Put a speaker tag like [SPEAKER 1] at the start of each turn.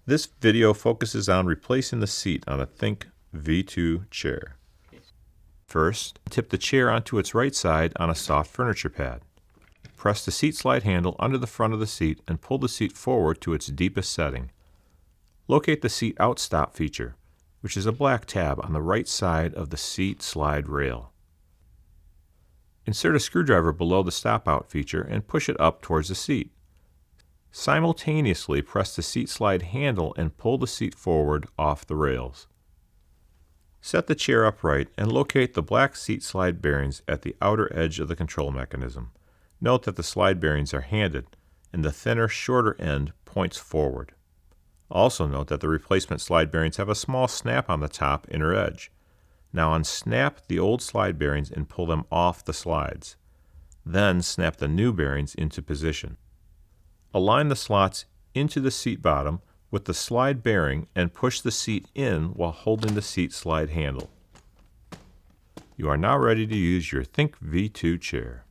[SPEAKER 1] This video focuses on replacing the seat on a Think V2 chair. First, tip the chair onto its right side on a soft furniture pad. Press the seat slide handle under the front of the seat and pull the seat forward to its deepest setting. Locate the seat out stop feature, which is a black tab on the right side of the seat slide rail. Insert a screwdriver below the stop out feature and push it up towards the seat. Simultaneously press the seat slide handle and pull the seat forward off the rails. Set the chair upright and locate the black seat slide bearings at the outer edge of the control mechanism. Note that the slide bearings are handed and the thinner, shorter end points forward. Also note that the replacement slide bearings have a small snap on the top inner edge. Now unsnap the old slide bearings and pull them off the slides. Then snap the new bearings into position. Align the slots into the seat bottom with the slide bearing and push the seat in while holding the seat slide handle. You are now ready to use your Think V2 chair.